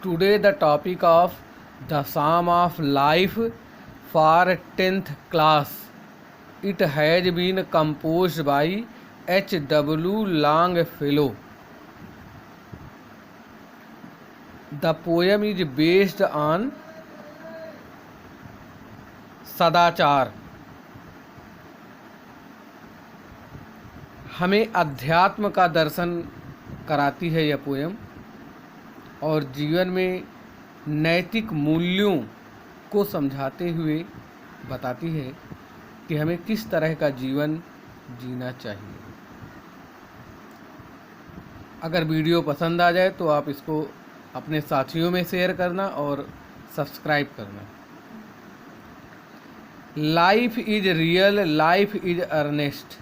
Today the topic of the Psalm of Life for 10th class. It has been composed by H.W. Longfellow. The poem is based on सदाचार। हमें अध्यात्म का दर्शन कराती है यह poem और जीवन में नैतिक मूल्यों को समझाते हुए बताती है कि हमें किस तरह का जीवन जीना चाहिए। अगर वीडियो पसंद आ जाए तो आप इसको अपने साथियों में शेयर करना और सब्सक्राइब करना। Life is real, life is earnest.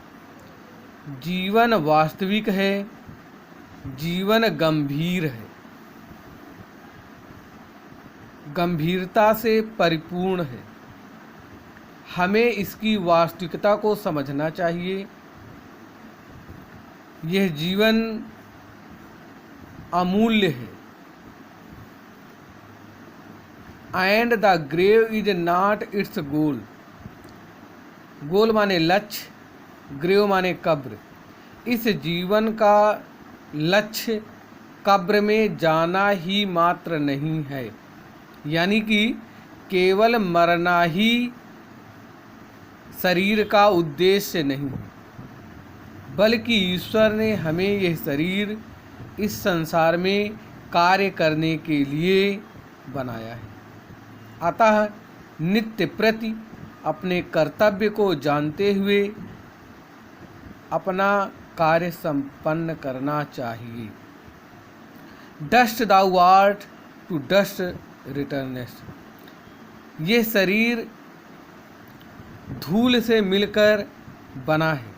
जीवन वास्तविक है, जीवन गंभीर है, गंभीरता से परिपूर्ण है। हमें इसकी वास्तविकता को समझना चाहिए। यह जीवन अमूल्य है। And the grave is not its goal. Goal माने लक्ष्य, ग्रेव माने कब्र। इस जीवन का लक्ष्य कब्र में जाना ही मात्र नहीं है, यानी कि केवल मरना ही शरीर का उद्देश्य नहीं है, बल्कि ईश्वर ने हमें यह शरीर इस संसार में कार्य करने के लिए बनाया है। अतः नित्य प्रति अपने कर्तव्य को जानते हुए अपना कार्य संपन्न करना चाहिए। Dust thou art, to dust returnest। ये शरीर धूल से मिलकर बना है।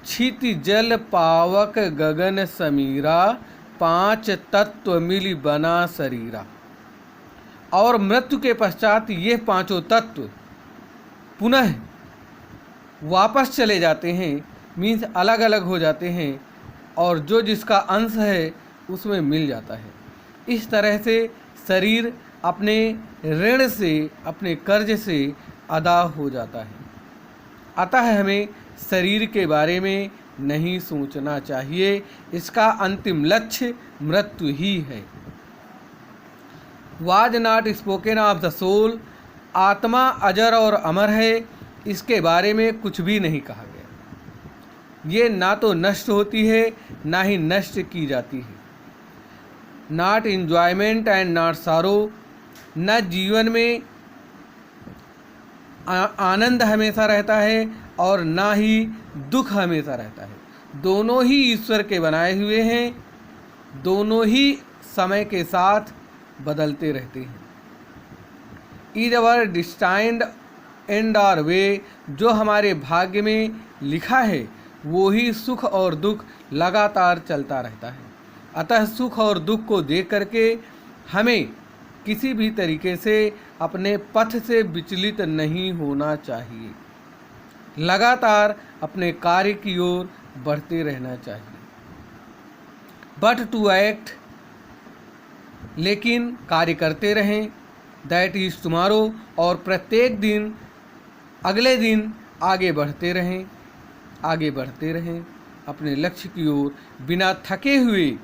क्षिति जल पावक गगन समीरा, पांच तत्व मिली बना शरीरा। और मृत्यु के पश्चात ये पांचों तत्व पुनः वापस चले जाते हैं, मीन्स अलग अलग हो जाते हैं, और जो जिसका अंश है उसमें मिल जाता है। इस तरह से शरीर अपने ऋण से, अपने कर्ज से अदा हो जाता है। अतः हमें शरीर के बारे में नहीं सोचना चाहिए। इसका अंतिम लक्ष्य मृत्यु ही है। Was not spoken of the soul. आत्मा अजर और अमर है, इसके बारे में कुछ भी नहीं कहा गया। ये ना तो नष्ट होती है, ना ही नष्ट की जाती है। नॉट एन्जॉयमेंट एंड नॉट सारो। न जीवन में आनंद हमेशा रहता है और ना ही दुख हमेशा रहता है। दोनों ही ईश्वर के बनाए हुए हैं, दोनों ही समय के साथ बदलते रहते हैं। Is our destined end or way. जो हमारे भाग्य में लिखा है वो ही सुख और दुख लगातार चलता रहता है। अतः सुख और दुख को देख करके हमें किसी भी तरीके से अपने पथ से विचलित नहीं होना चाहिए। लगातार अपने कार्य की ओर बढ़ते रहना चाहिए। बट टू एक्ट, लेकिन कार्य करते रहें। दैट इज टुमारो, और प्रत्येक दिन, अगले दिन आगे बढ़ते रहें, आगे बढ़ते रहें। अपने लक्ष्य की ओर बिना थके हुए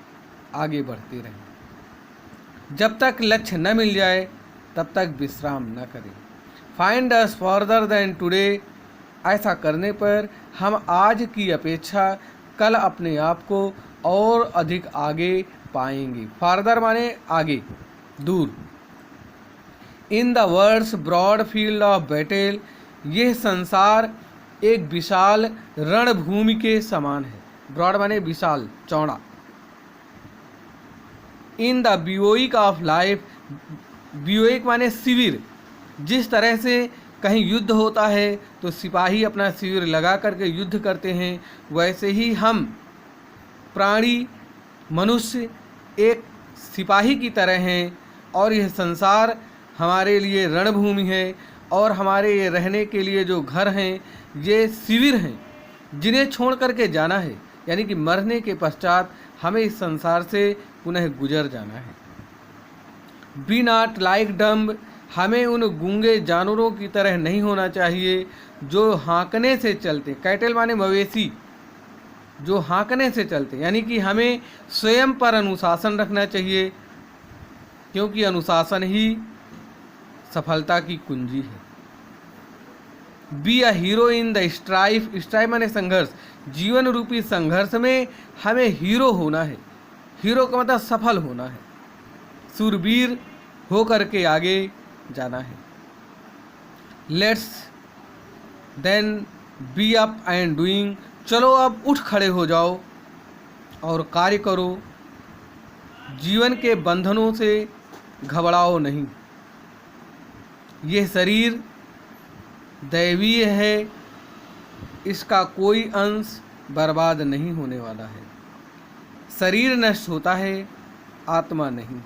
आगे बढ़ते रहें। जब तक लक्ष्य न मिल जाए तब तक विश्राम न करें। Find us further than today. ऐसा करने पर हम आज की अपेक्षा कल अपने आप को और अधिक आगे पाएंगे। फार्दर माने आगे, दूर। In the world's broad field of battle. यह संसार एक विशाल रणभूमि के समान है। ब्रॉड माने विशाल, चौड़ा। In the bivouac of life. Bivouac माने शिविर। जिस तरह से कहीं युद्ध होता है तो सिपाही अपना शिविर लगा करके युद्ध करते हैं, वैसे ही हम प्राणी, मनुष्य एक सिपाही की तरह हैं। और यह संसार हमारे लिए रणभूमि है, और हमारे ये रहने के लिए जो घर हैं ये शिविर हैं, जिन्हें छोड़ करके जाना है। यानी कि मरने के पश्चात हमें इस संसार से पुनः गुजर जाना है। बी नॉट लाइक डम्ब, हमें उन गूंगे जानवरों की तरह नहीं होना चाहिए जो हाँकने से चलते। कैटल माने मवेशी, जो हाँकने से चलते, यानी कि हमें स्वयं पर अनुशासन रखना चाहिए, क्योंकि अनुशासन ही सफलता की कुंजी है। Be a hero in the strife, strife माने संघर्ष, जीवन रूपी संघर्ष में हमें हीरो होना है। हीरो का मतलब सफल होना है, सूरवीर होकर के आगे जाना है। Let's then be up and doing, चलो अब उठ खड़े हो जाओ और कार्य करो। जीवन के बंधनों से घबराओ नहीं। यह शरीर दैवीय है, इसका कोई अंश बर्बाद नहीं होने वाला है। शरीर नष्ट होता है, आत्मा नहीं।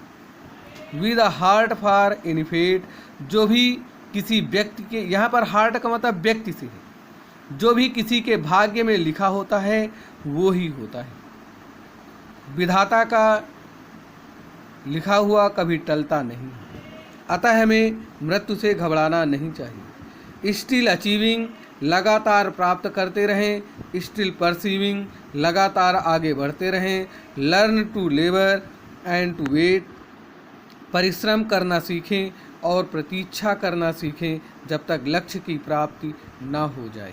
विद अ हार्ट फॉर इनफेट, जो भी किसी व्यक्ति के, यहाँ पर हार्ट का मतलब व्यक्ति से है, जो भी किसी के भाग्य में लिखा होता है वो ही होता है। विधाता का लिखा हुआ कभी टलता नहीं, अतः हमें मृत्यु से घबराना नहीं चाहिए। स्टिल अचीविंग, लगातार प्राप्त करते रहें। स्टिल परसीविंग, लगातार आगे बढ़ते रहें। Learn to labour and to wait, परिश्रम करना सीखें और प्रतीक्षा करना सीखें जब तक लक्ष्य की प्राप्ति ना हो जाए।